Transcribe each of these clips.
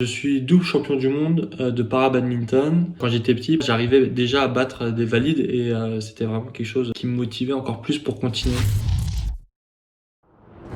Je suis double champion du monde de para-badminton. Quand j'étais petit, j'arrivais déjà à battre des valides et c'était vraiment quelque chose qui me motivait encore plus pour continuer.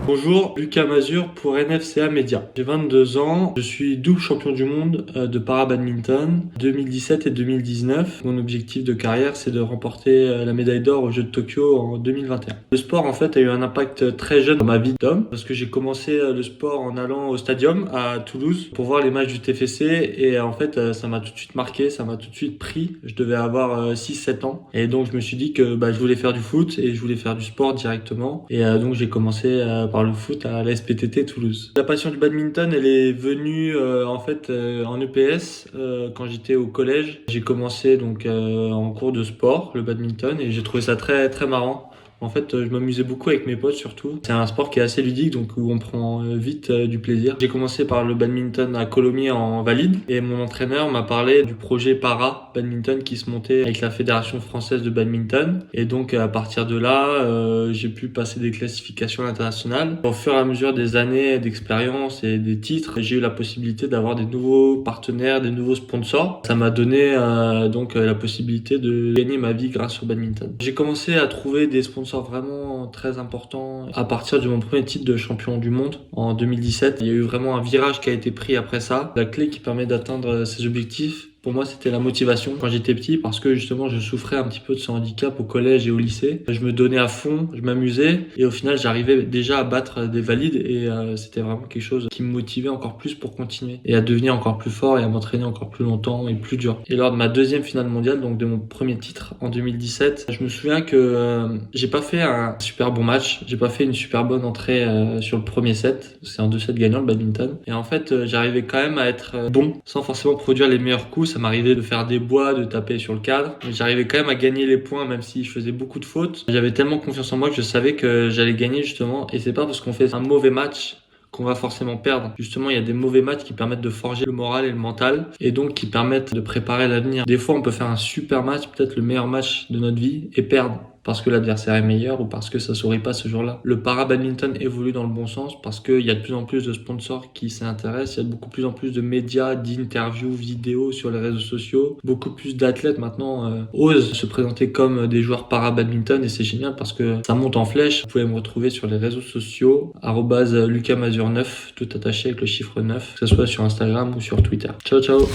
Bonjour, Lucas Mazur pour NFCA Media. J'ai 22 ans, je suis double champion du monde de para-badminton 2017 et 2019. Mon objectif de carrière, c'est de remporter la médaille d'or aux Jeux de Tokyo en 2021. Le sport, en fait, a eu un impact très jeune dans ma vie d'homme parce que j'ai commencé le sport en allant au stadium à Toulouse pour voir les matchs du TFC et en fait, ça m'a tout de suite marqué, ça m'a tout de suite pris. Je devais avoir 6-7 ans et donc je me suis dit que je voulais faire du foot et je voulais faire du sport directement et donc j'ai commencé par le foot à la SPTT Toulouse. La passion du badminton, elle est venue en EPS quand j'étais au collège. J'ai commencé en cours de sport, le badminton, et j'ai trouvé ça très très marrant. En fait, je m'amusais beaucoup avec mes potes surtout. C'est un sport qui est assez ludique, donc où on prend vite du plaisir. J'ai commencé par le badminton à Colomiers en valide et mon entraîneur m'a parlé du projet para badminton qui se montait avec la Fédération française de badminton. Et donc à partir de là, j'ai pu passer des classifications internationales. Au fur et à mesure des années d'expérience et des titres, j'ai eu la possibilité d'avoir des nouveaux partenaires, des nouveaux sponsors. Ça m'a donné la possibilité de gagner ma vie grâce au badminton. J'ai commencé à trouver des sponsors vraiment très important à partir de mon premier titre de champion du monde en 2017. Il y a eu vraiment un virage qui a été pris après ça. La clé qui permet d'atteindre ses objectifs, pour moi, c'était la motivation quand j'étais petit parce que justement, je souffrais un petit peu de ce handicap au collège et au lycée. Je me donnais à fond, je m'amusais et au final, j'arrivais déjà à battre des valides et c'était vraiment quelque chose qui me motivait encore plus pour continuer et à devenir encore plus fort et à m'entraîner encore plus longtemps et plus dur. Et lors de ma deuxième finale mondiale, donc de mon premier titre en 2017, je me souviens que j'ai pas fait un super bon match, j'ai pas fait une super bonne entrée sur le premier set. C'est un 2-7 gagnant le badminton. Et en fait, j'arrivais quand même à être bon sans forcément produire les meilleurs coups. Ça m'arrivait de faire des bois, de taper sur le cadre. Mais j'arrivais quand même à gagner les points même si je faisais beaucoup de fautes. J'avais tellement confiance en moi que je savais que j'allais gagner justement. Et c'est pas parce qu'on fait un mauvais match qu'on va forcément perdre. Justement, il y a des mauvais matchs qui permettent de forger le moral et le mental et donc qui permettent de préparer l'avenir. Des fois, on peut faire un super match, peut-être le meilleur match de notre vie et perdre parce que l'adversaire est meilleur ou parce que ça sourit pas ce jour-là. Le para-badminton évolue dans le bon sens parce qu'il y a de plus en plus de sponsors qui s'y intéressent, il y a beaucoup plus en plus de médias, d'interviews, vidéos sur les réseaux sociaux. Beaucoup plus d'athlètes maintenant osent se présenter comme des joueurs para-badminton et c'est génial parce que ça monte en flèche. Vous pouvez me retrouver sur les réseaux sociaux, @lucasmazur9, tout attaché avec le chiffre 9, que ce soit sur Instagram ou sur Twitter. Ciao ciao.